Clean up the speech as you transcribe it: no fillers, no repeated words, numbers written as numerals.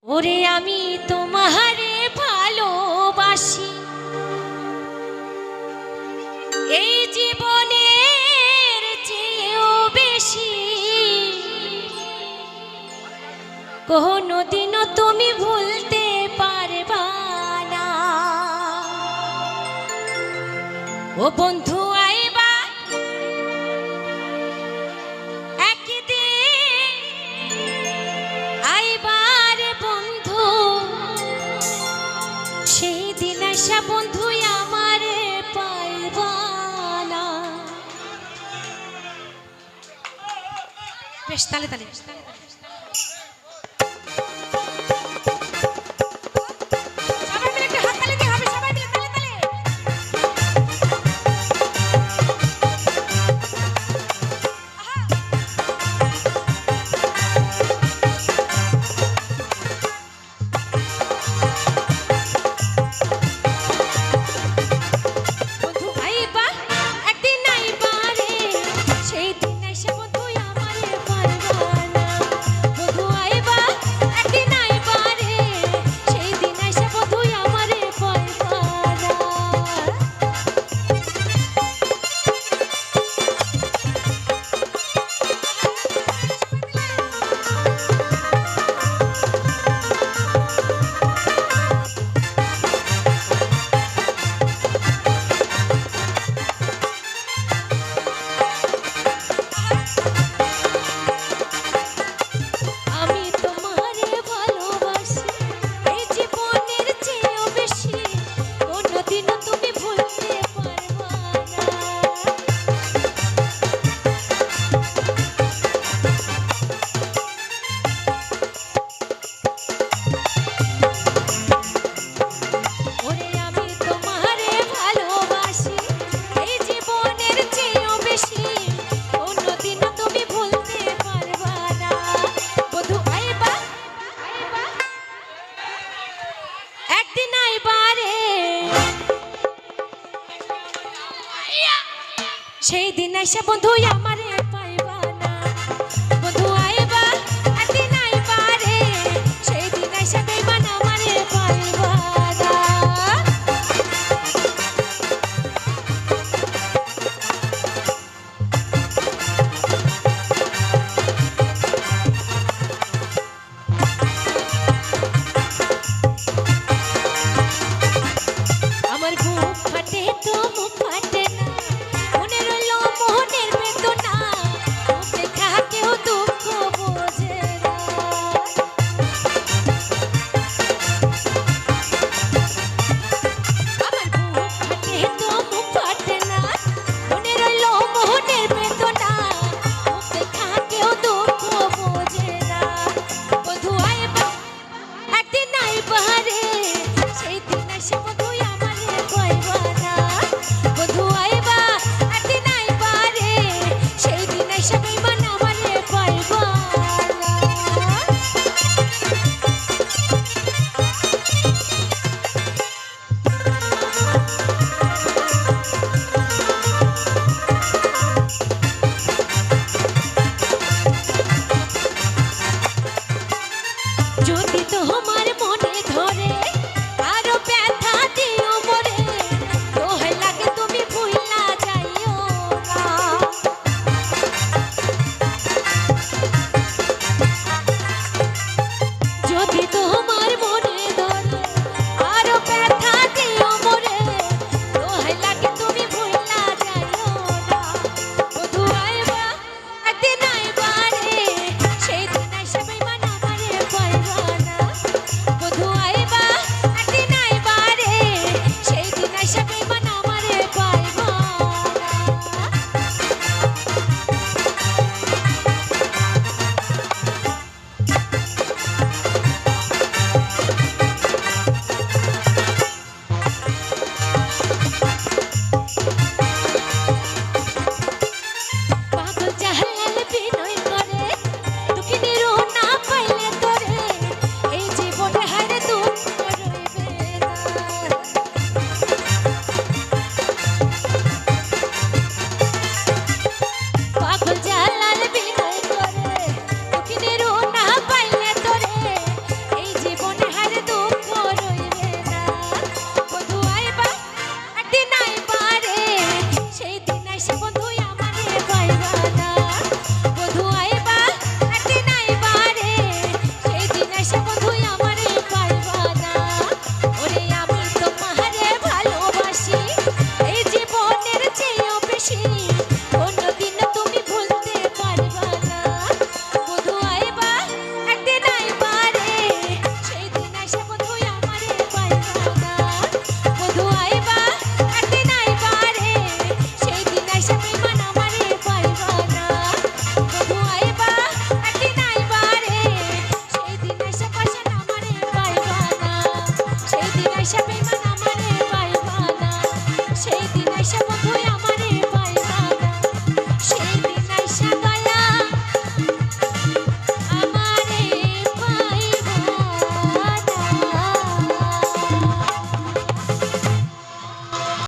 ওরে আমি তোমারে ভালোবাসি এই জীবনের চেয়েও বেশি, কোনোদিনও তুমি ভুলতে পারবা না। ও বন্ধু আইবা একদিন, আইবার বন্ধু সেই দিন আসা বন্ধু আমারে পাইবা না। বেশ তালে তালে সেই দিন আইসা বন্ধু আমারে পাইবা না। বন্ধু আইবা একদিন আইবা রে, সেই দিন আইসা পাইবা না আমারে পাইবা না। আমার বুক ফাটে তো মুখ ফাটে না, যদি তোমার মনে ধরে আরো ব্যথা দিও মরে, দোহাই লাগে তুমি ভুইলা যাইও না। যদি তোমার মনে ধরে আরো ব্যথা দিও মরে, দোহাই লাগে তুমি ভুইলা যাইও না। বন্ধু আইবা একদিন আইবা রে, সেই দিন আইসা পাইবা না আমারে পাইবা না।